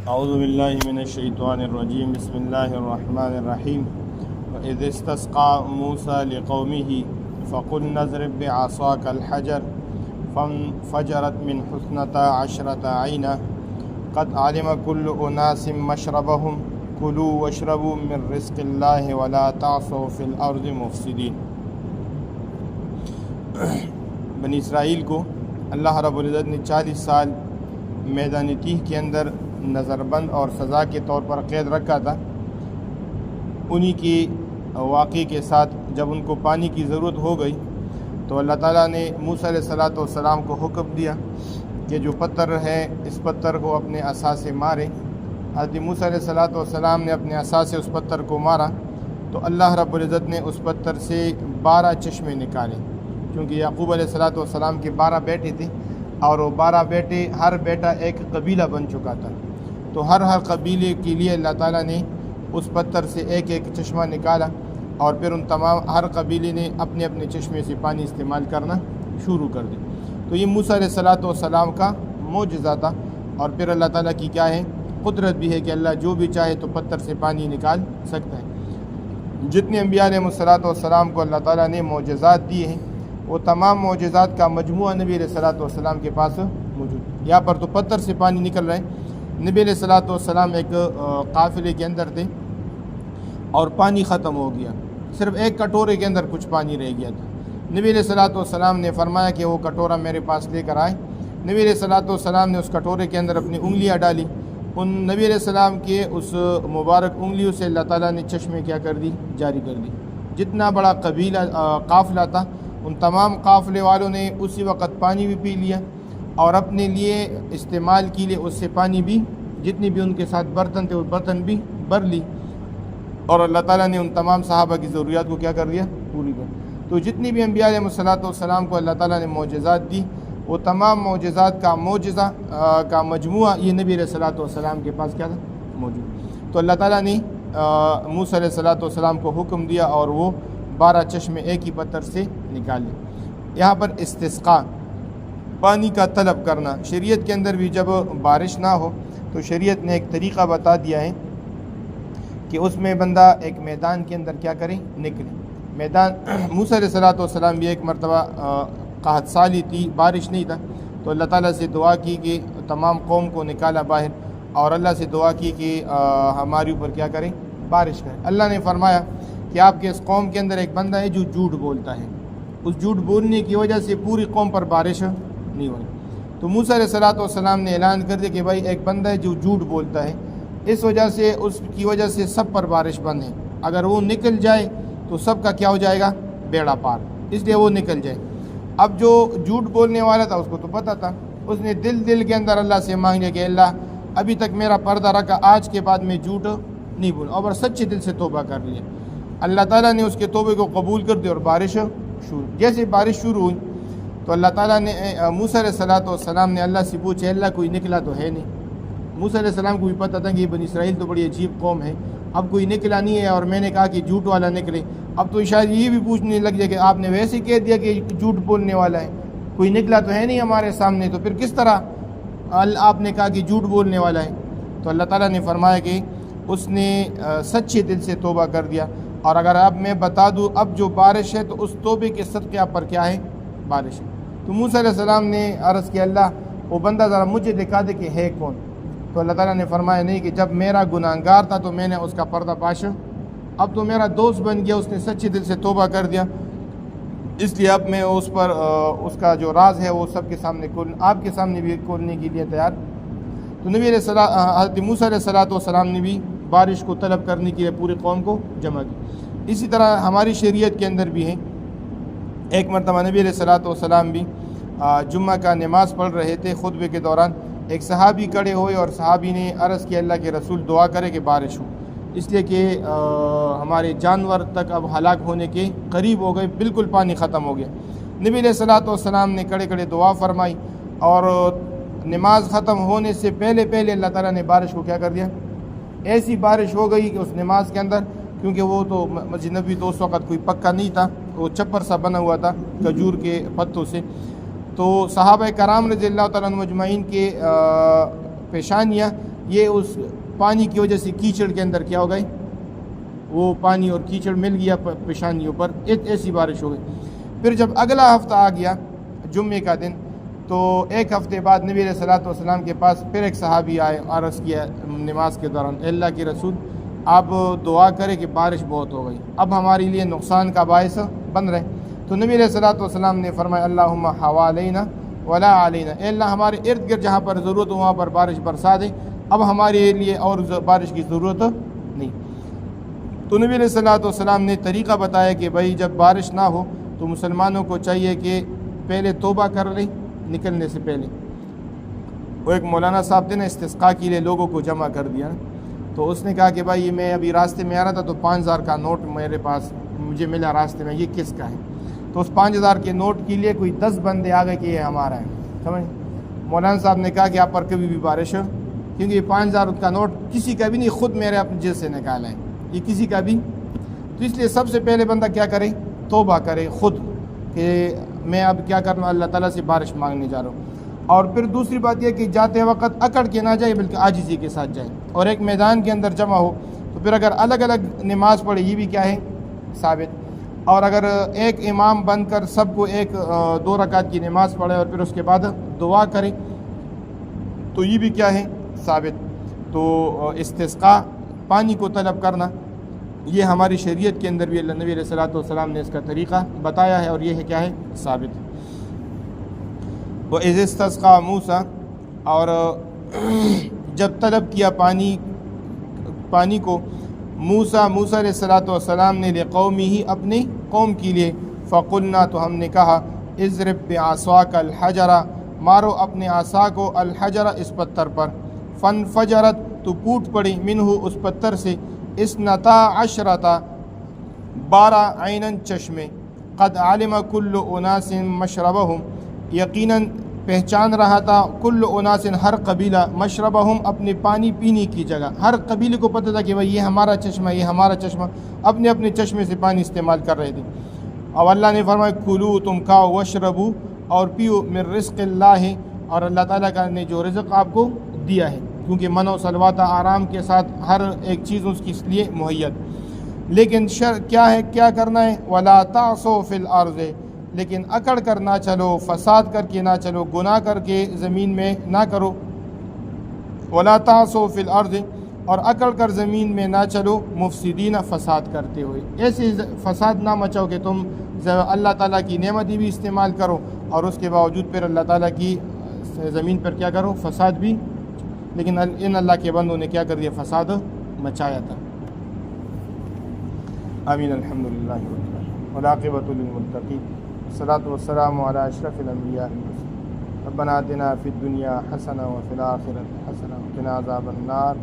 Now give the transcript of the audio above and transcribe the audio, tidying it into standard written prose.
اعوذ باللہ من الشیطان الرجیم بسم اللہ الرحمن الرحیم وَإِذِ اسْتَسْقَىٰ مُوسَىٰ لِقَوْمِهِ فَقُلْنَا اضْرِب بِّعَصَاكَ الْحَجَرَ فَانفَجَرَتْ مِنْهُ اثْنَتَا عَشْرَةَ عَيْنًا قَدْ عَلِمَ كُلُّ أُنَاسٍ مَّشْرَبَهُمْ كُلُوا وَاشْرَبُوا مِن رِّزْقِ اللَّهِ وَلَا تَعْثَوْا فِي الْأَرْضِ مُفْسِدِينَ۔ بنی اسرائیل کو اللہ رب العزت نے 40 سال میدان تیہ کے اندر نظر بند اور سزا کے طور پر قید رکھا تھا۔ انہی کی واقعے کے ساتھ جب ان کو پانی کی ضرورت ہو گئی تو اللہ تعالیٰ نے موسیٰ علیہ السلام کو حکم دیا کہ جو پتھر ہے اس پتھر کو اپنے عصا سے مارے۔ حضرت موسیٰ علیہ السلام نے اپنے عصا سے اس پتھر کو مارا تو اللہ رب العزت نے اس پتھر سے 12 چشمے نکالے، کیونکہ یعقوب علیہ السلام کے 12 بیٹے تھے اور وہ 12 بیٹے، ہر بیٹا ایک قبیلہ بن چکا تھا، تو ہر قبیلے کے لیے اللہ تعالیٰ نے اس پتھر سے ایک چشمہ نکالا اور پھر ان تمام ہر قبیلے نے اپنے اپنے چشمے سے پانی استعمال کرنا شروع کر دیا۔ تو یہ موسیٰ علیہ السلام کا معجزہ تھا، اور پھر اللہ تعالیٰ کی کیا ہے، قدرت بھی ہے کہ اللہ جو بھی چاہے تو پتھر سے پانی نکال سکتا ہے۔ جتنے انبیاء علیہ السلام کو اللہ تعالیٰ نے معجزات دیے ہیں وہ تمام معجزات کا مجموعہ نبی علیہ السلام کے پاس موجود۔ یہاں پر تو پتھر سے پانی نکل رہے ہیں۔ نبی علیہ السلام ایک قافلے کے اندر تھے اور پانی ختم ہو گیا، صرف ایک کٹورے کے اندر کچھ پانی رہ گیا تھا۔ نبی علیہ السلام نے فرمایا کہ وہ کٹورا میرے پاس لے کر آئے۔ نبی علیہ السلام نے اس کٹورے کے اندر اپنی انگلیاں ڈالی، ان نبی علیہ السلام کے اس مبارک انگلیوں سے اللہ تعالیٰ نے چشمے کیا کر دی، جاری کر دی۔ جتنا بڑا قافلہ تھا ان تمام قافلے والوں نے اسی وقت پانی بھی پی لیا اور اپنے لیے استعمال کے لیے اس سے پانی بھی، جتنی بھی ان کے ساتھ برتن تھے وہ برتن بھی بھر لی، اور اللہ تعالیٰ نے ان تمام صحابہ کی ضروریات کو کیا کر دیا، پوری کر۔ تو جتنی بھی انبیاء علیہ السلام کو اللہ تعالیٰ نے معجزات دی وہ تمام معجزات کا معجزہ کا مجموعہ یہ نبی علیہ السلام کے پاس کیا تھا، موجود۔ تو اللہ تعالیٰ نے موسیٰ علیہ السلام کو حکم دیا اور وہ 12 چشمے ایک ہی پتھر سے نکالے۔ یہاں پر استسقاء، پانی کا طلب کرنا، شریعت کے اندر بھی جب بارش نہ ہو تو شریعت نے ایک طریقہ بتا دیا ہے کہ اس میں بندہ ایک میدان کے اندر کیا کرے، نکلے۔ میدان موسیٰ علیہ السلام بھی ایک مرتبہ قحط سالی تھی، بارش نہیں تھا، تو اللہ تعالیٰ سے دعا کی کہ تمام قوم کو نکالا باہر، اور اللہ سے دعا کی کہ ہمارے اوپر کیا کریں، بارش کرے۔ اللہ نے فرمایا کہ آپ کے اس قوم کے اندر ایک بندہ ہے جو جھوٹ بولتا ہے، اس جھوٹ بولنے کی وجہ سے پوری قوم پر بارش نہیں ہوئی۔ تو موسیٰ علیہ السلام نے اعلان کر دیا کہ بھائی ایک بندہ ہے جو جھوٹ بولتا ہے، اس وجہ سے اس کی وجہ سے سب پر بارش بند ہے، اگر وہ نکل جائے تو سب کا کیا ہو جائے گا، بیڑا پار، اس لیے وہ نکل جائے۔ اب جو جھوٹ بولنے والا تھا اس کو تو پتہ تھا، اس نے دل کے اندر اللہ سے مانگ لیا کہ اللہ ابھی تک میرا پردہ رکھا، آج کے بعد میں جھوٹ نہیں بولوں، اور سچے دل سے توبہ کر لیا۔ اللہ تعالیٰ نے اس کے توبے کو قبول کر دیا اور بارش شروع۔ جیسے بارش شروع ہوئی تو اللہ تعالیٰ نے موسیٰ علیہ السلام نے اللہ سے پوچھا، اللہ کوئی نکلا تو ہے نہیں؟ موسیٰ علیہ السلام کو بھی پتہ تھا کہ بنی اسرائیل تو بڑی عجیب قوم ہے، اب کوئی نکلا نہیں ہے اور میں نے کہا کہ جھوٹ والا نکلے، اب تو شاید یہ بھی پوچھنے لگ جائے کہ آپ نے ویسے ہی کہہ دیا کہ جھوٹ بولنے والا ہے، کوئی نکلا تو ہے نہیں ہمارے سامنے، تو پھر کس طرح آپ نے کہا کہ جھوٹ بولنے والا ہے؟ تو اللہ تعالیٰ نے فرمایا کہ اس نے سچے دل سے توبہ کر دیا، اور اگر اب میں بتا دوں اب جو بارش ہے تو اس توبے کے صدقے آپ پر کیا ہے، بارش ہے۔ تو موسیٰ علیہ السلام نے عرض کیا اللہ وہ بندہ ذرا مجھے دکھا دے کہ ہے کون؟ تو اللہ تعالیٰ نے فرمایا نہیں، کہ جب میرا گناہگار تھا تو میں نے اس کا پردہ پاش، اب تو میرا دوست بن گیا، اس نے سچے دل سے توبہ کر دیا، اس لیے اب میں اس پر اس کا جو راز ہے وہ سب کے سامنے آپ کے سامنے بھی کھولنے کے لیے تیار۔ تو نبی علیہ حضرت موسیٰ علیہ السلام نے بھی بارش کو طلب کرنے کے لیے پوری قوم کو جمع کی۔ اسی طرح ہماری شریعت کے اندر بھی ہے، ایک مرتبہ نبی علیہ السلام بھی جمعہ کا نماز پڑھ رہے تھے، خطبے کے دوران ایک صحابی کھڑے ہوئے اور صحابی نے عرض کیا اللہ کے رسول دعا کرے کہ بارش ہو، اس لیے کہ ہمارے جانور تک اب ہلاک ہونے کے قریب ہو گئے، بالکل پانی ختم ہو گیا۔ نبی علیہ السلام نے کھڑے کھڑے دعا فرمائی، اور نماز ختم ہونے سے پہلے اللہ تعالیٰ نے بارش کو کیا کر دیا، ایسی بارش ہو گئی کہ اس نماز کے اندر، کیونکہ وہ تو مسجد نبوی تو اس وقت کوئی پکا نہیں تھا، وہ چھپر سا بنا ہوا تھا کھجور کے پتوں سے، تو صحابہ کرام رضی اللہ تعالیٰ عنہ مجمعین کے پیشانیاں یہ اس پانی کی وجہ سے کیچڑ کے اندر کیا ہو گئی، وہ پانی اور کیچڑ مل گیا پیشانیوں پر، ایسی بارش ہو گئی۔ پھر جب اگلا ہفتہ آ گیا جمعے کا دن، تو ایک ہفتے بعد نبی علیہ الصلوۃ والسلام کے پاس پھر ایک صحابی آئے، عرض کیا نماز کے دوران، اللہ کے رسول آپ دعا کریں کہ بارش بہت ہو گئی، اب ہمارے لیے نقصان کا باعث بن رہے۔ تو نبی علیہ الصلوۃ والسلام نے فرمایا اللہم حوالینا ولا علینا، اے اللہ ہمارے ارد گرد جہاں پر ضرورت ہو وہاں پر بارش برسا دے، اب ہمارے لیے اور بارش کی ضرورت نہیں۔ تو نبی علیہ الصلوۃ والسلام نے طریقہ بتایا کہ بھائی جب بارش نہ ہو تو مسلمانوں کو چاہیے کہ پہلے توبہ کر لیں نکلنے سے پہلے۔ وہ ایک مولانا صاحب تھے نا، استسقاء کے لیے لوگوں کو جمع کر دیا، تو اس نے کہا کہ بھائی میں ابھی راستے میں آ رہا تھا تو 5000 کا نوٹ میرے پاس مجھے ملا راستے میں، یہ کس کا ہے؟ تو اس 5000 کے نوٹ کے لیے کوئی 10 بندے آ گئے کہ یہ ہمارا ہے، سمجھ؟ مولانا صاحب نے کہا کہ آپ پر کبھی بھی بارش ہو، کیونکہ یہ 5000 کا نوٹ کسی کا بھی نہیں، خود میرے اپنے جیب سے نکالا ہے، یہ کسی کا بھی، تو اس لیے سب سے پہلے بندہ کیا کرے، توبہ کرے خود کہ میں اب کیا کرنا، اللہ تعالیٰ سے بارش مانگنے جا رہا ہوں۔ اور پھر دوسری بات یہ کہ جاتے وقت اکڑ کے نہ جائے بلکہ عاجزی کے ساتھ جائے، اور ایک میدان کے اندر جمع ہو تو پھر اگر الگ الگ نماز پڑھے یہ بھی کیا ہے ثابت، اور اگر ایک امام بن کر سب کو 2 رکعت کی نماز پڑھے اور پھر اس کے بعد دعا کرے تو یہ بھی کیا ہے ثابت۔ تو استسقاء پانی کو طلب کرنا یہ ہماری شریعت کے اندر بھی اللہ نبی علیہ الصلوۃ والسلام نے اس کا طریقہ بتایا ہے، اور یہ ہے کیا ہے ثابت۔ وَإِذِ اسْتَسْقَىٰ مُوسیٰ، اور جب طلب کیا پانی کو موسیٰ علیہ الصلوۃ والسلام نے لِقَوْمِهِ اپنی قوم کے لیے، فَقُلْنَا تو ہم نے کہا اضرب بعصاک الحجر، مارو اپنے عصا کو الحجر اس پتھر پر، فانفجرت تو پھوٹ پڑی منہ اس پتھر سے 12 عیناً چشمے، قد علم کل اناس مشربہم، یقیناً پہچان رہا تھا کل اناس ہر قبیلہ مشربہم اپنے پانی پینے کی جگہ، ہر قبیلے کو پتہ تھا کہ بھائی یہ ہمارا چشمہ، یہ ہمارا چشمہ، اپنے اپنے چشمے سے پانی استعمال کر رہے تھے۔ اور اللہ نے فرمایا کلو تم کھاؤ وشربو اور پیو من رزق اللہ، اور اللہ تعالیٰ کا نے جو رزق آپ کو دیا ہے، کیونکہ من و سلوات آرام کے ساتھ ہر ایک چیز اس کے لیے مہیت، لیکن کیا ہے، کیا کرنا ہے، ولا تعصوا فی الارض، لیکن اکڑ کر نہ چلو، فساد کر کے نہ چلو، گناہ کر کے زمین میں نہ کرو، ولا تعصوا فی الارض، اور اکڑ کر زمین میں نہ چلو، مفسدین فساد کرتے ہوئے، ایسے فساد نہ مچاؤ کہ تم اللہ تعالیٰ کی نعمتیں بھی استعمال کرو اور اس کے باوجود پھر اللہ تعالیٰ کی زمین پر کیا کرو، فساد بھی، لیکن ان اللہ کے بندوں نے کیا کر دیا، فساد مچایا تھا۔ آمین، الحمدللہ والعاقبۃ للمتقین، والصلاۃ والسلام علی اشرف الانبیاء والمرسلین، ربنا آتنا فی الدنیا حسنہ وفی الآخرۃ حسنہ وقنا عذاب النار۔